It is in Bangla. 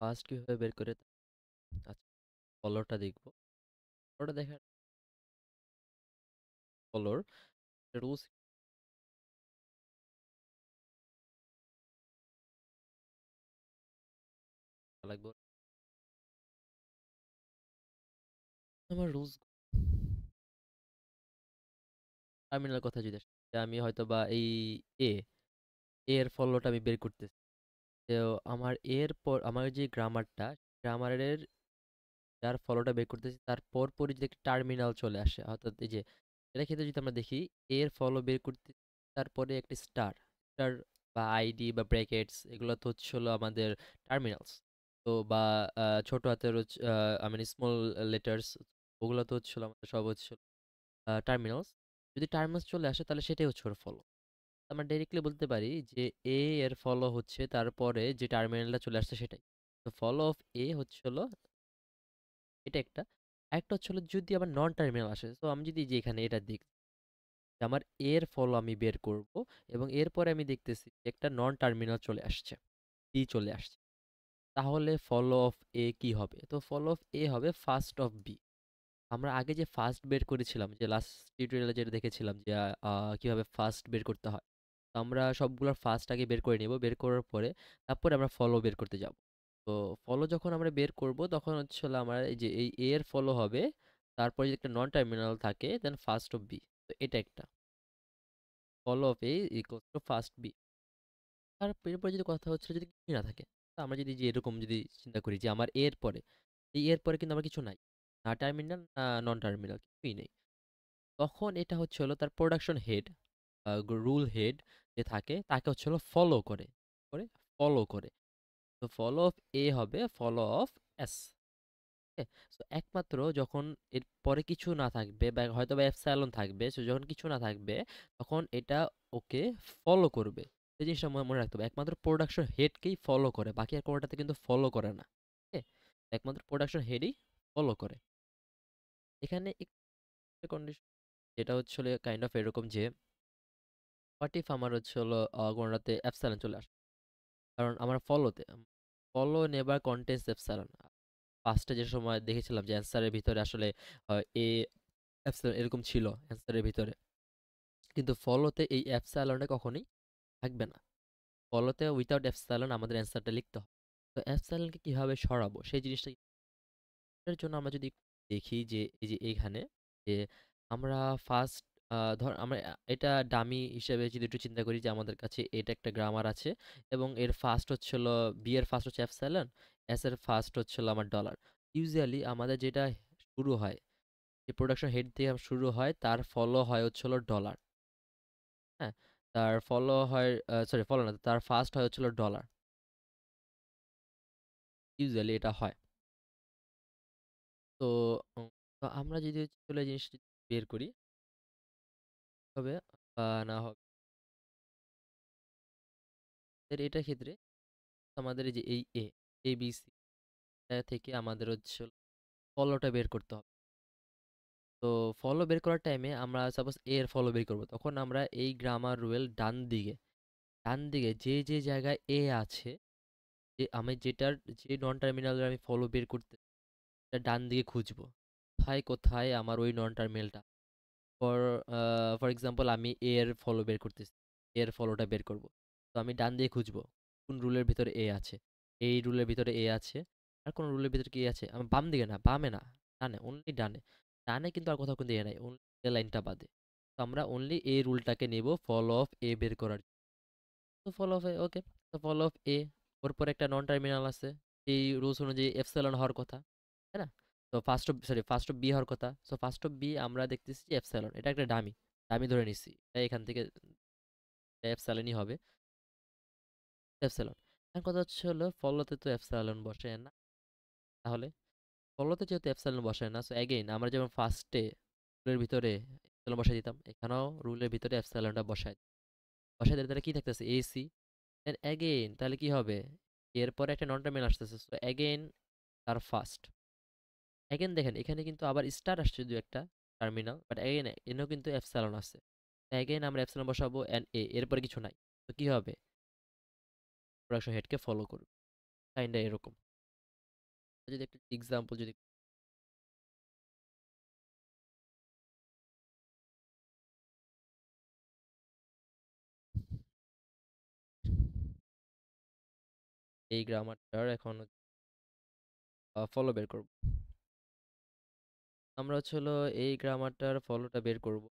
ফার্স্ট কিভাবে বের করে আচ্ছা ফলোটা দেখবো। ফলোটা দেখার ফলোর রুলস লাগবে। আমার রুলস টার্মিনাল কথা যদি আসে, যে আমি হয়তো বা এই এ এর ফলোটা আমি বের করতেছি। তো আমার এর পর আমার যে গ্রামারটা গ্রামারের যার ফলোটা বের করতেছি তার পরপরই যদি একটা টার্মিনাল চলে আসে, অর্থাৎ এই যে এটা ক্ষেত্রে যদি আমরা দেখি এর ফলো বের করতে তারপরে একটা স্টার স্টার বা আইডি বা ব্র্যাকেটস এগুলো তো হচ্ছে হলো আমাদের টার্মিনালস। তো বা ছোট হাতের মানে স্মল লেটার্স, ওগুলো তো হচ্ছে হলো আমাদের সব হচ্ছে টার্মিনালস। যদি টার্মিনালস চলে আসে তাহলে সেটাই হচ্ছে ওর ফলো। আমরা ডাইরেক্টলি বলতে পারি যে এ এর ফলো হচ্ছে তারপরে যে টার্মিনালটা চলে আসছে সেটাই। তো ফলো অফ এ হচ্ছে হলো এটা একটা। একটা হচ্ছে হলো যদি আবার নন টার্মিনাল আসে, তো আমি যদি যে এখানে এটা দেখি যে আমার এর ফলো আমি বের করব, এবং এরপরে আমি দেখতেছি যে একটা নন টার্মিনাল চলে আসছে, বি চলে আসছে, তাহলে ফলো অফ এ কি হবে? তো ফলো অফ এ হবে ফার্স্ট অফ বি। আমরা আগে যে ফার্স্ট বের করেছিলাম, যে লাস্ট টিউটোরিয়ালে যেটা দেখেছিলাম যে কিভাবে ফার্স্ট বের করতে হয়, তো আমরা সবগুলোর ফার্স্ট আগে বের করে নিব। বের করার পরে তারপরে আমরা ফলো বের করতে যাব। তো ফলো যখন আমরা বের করব তখন হচ্ছে হলো আমার এই যে এই এ এর ফলো হবে, তারপরে যদি একটা নন টার্মিনাল থাকে দেন ফার্স্ট অফ বি। তো এটা একটা follow of A equals to first B. আর এরপরে যদি কথা হচ্ছে যদি কিছু না থাকে, তো আমরা যদি যে এরকম যদি চিন্তা করি যে আমার এর পরে, এই এর পরে কিন্তু আমার কিছু নাই, না টার্মিনাল না নন টার্মিনাল, কিছুই নেই। তখন এটা হচ্ছে হলো তার প্রোডাকশন হেড, রুল হেড যে থাকে তাকে হচ্ছে হলো ফলো করে করে ফলো করে। তো ফলো অফ এ হবে ফলো অফ এস। সো একমাত্র যখন এর পরে কিছু না থাকবে বা হয়তো বা এপসাইলন থাকবে, সো যখন কিছু না থাকবে তখন এটা ওকে ফলো করবে। এই জিনিসটা মনে রাখতে হবে, একমাত্র প্রোডাকশন হেডকেই ফলো করে, বাকি আর কোনোটাতে কিন্তু ফলো করে না। ঠিক আছে? একমাত্র প্রোডাকশন হেডই ফলো করে। এখানে একটা কন্ডিশন যেটা হচ্ছে কাইন্ড অফ এরকম যে হোয়াট ইফ আমার হচ্ছে হলো কোনোটাতে এপসাইলন চলে আসে, কারণ আমার ফলোতে ফলো নেভার কন্টেন্স এপসাইলন। ফার্স্টে যে সময় দেখেছিলাম যে অ্যান্সারের ভিতরে আসলে এ এপসাইলন এরকম ছিল অ্যান্সারের ভিতরে, কিন্তু ফলোতে এই এপসাইলনটা কখনোই থাকবে না। ফলোতে উইথাউট এপসাইলন আমাদের অ্যান্সারটা লিখতে হবে। তো এপসাইলনকে কিভাবে সরাবো সেই জিনিসটা এর জন্য আমরা যদি দেখি যে এই যে এইখানে যে আমরা ফার্স্ট ধর আমরা এটা ডামি হিসেবে যদি একটু চিন্তা করি যে আমাদের কাছে এটা একটা গ্রামার আছে, এবং এর ফার্স্ট হচ্ছিল বি এর ফার্স্ট হচ্ছে এপসাইলন, এস এর ফার্স্ট হচ্ছিল আমার ডলার। ইউজুয়ালি আমাদের যেটা শুরু হয়, যে প্রোডাকশন হেড দিয়ে শুরু হয় তার ফলো হয় হচ্ছিল ডলার। হ্যাঁ, তার ফলো হয়, সরি ফলো না, তার ফার্স্ট হয় হচ্ছিল ডলার। ইউজুয়ালি এটা হয়। তো তো আমরা যদি চলে জিনিসটি বের করি হবে বা না হবে, এটা ক্ষেত্রে আমাদের এই যে এই এ বি সি থেকে আমাদের হচ্ছে ফলোটা বের করতে হবে। তো ফলো বের করার টাইমে আমরা সাপোজ এ এর ফলো বের করব, তখন আমরা এই গ্রামার রুয়েল ডান দিকে যে যে জায়গায় এ আছে, যে আমি যেটার যে নন টার্মিনাল আমি ফলো বের করতে, এটা ডান দিকে খুঁজবো কোথায় কোথায় আমার ওই নন টার্মিনালটা। ফর ফর এক্সাম্পল আমি এ এর ফলো বের করতেছি, এর ফলোটা বের করব। তো আমি ডান দিয়ে খুঁজবো কোন রুলের ভিতরে এ আছে, এই রুলের ভিতরে এ আছে, আর কোন রুলের ভিতরে কি আছে, আমি বাম দিকে না, বামে না, ডানে, অনলি ডানে। ডানে কিন্তু আর কোথাও কিন্তু এ নাই, অনলি এ লাইনটা বাদে। তো আমরা অনলি এই রুলটাকে নেব ফলো অফ এ বের করার জন্য। তো ফলো অফ এ ওকে, তো ফলো অফ এ, ওর পরে একটা নন টার্মিনাল আছে, এই রুলস অনুযায়ী এফসেলন হওয়ার কথা, তাই না? তো ফার্স্ট অফ বি হওয়ার কথা, সো ফার্স্ট অফ বি আমরা দেখতেছি যে এফসাইলন, এটা একটা ডামি, ডামি ধরে নিছি, তাই এখান থেকে এফসাইলনই হবে, এফসাইলন। এখন কথা হচ্ছে হলো ফলোতে তো এফসাইলন বসে না, তাহলে ফলোতে যেহেতু এফসাইলন বসে না, সো অ্যাগেইন আমরা যেমন ফার্স্টে রুলের ভিতরে এফসাইলন বসাই দিতাম, এখানেও রুলের ভিতরে এফসাইলনটা বসাই দিলে তাহলে কি থাকতেছে এসি। দেন অ্যাগেইন তাহলে কি হবে, এরপরে একটা নন টার্মিনাল আসতেছে, সো অ্যাগেইন তার ফার্স্ট। এগেন দেখেন এখানে কিন্তু আবার স্টার আসছে দু একটা টার্মিনাল, বাট এগেন এনেও কিন্তু এপসাইলন আছে। এগেন আমরা এপসাইলন বসাবো এন্ড এ, এরপরে কিছু নাই। তো কি হবে, প্রোডাকশন হেডকে ফলো করবে, কাইন্ডা এরকম। যদি একটা এক্সাম্পল যদি এই গ্রামারটার এখন ফলো বের করব। আমরা হচ্ছে হলো এই গ্রামারটার ফলোটা বের করব।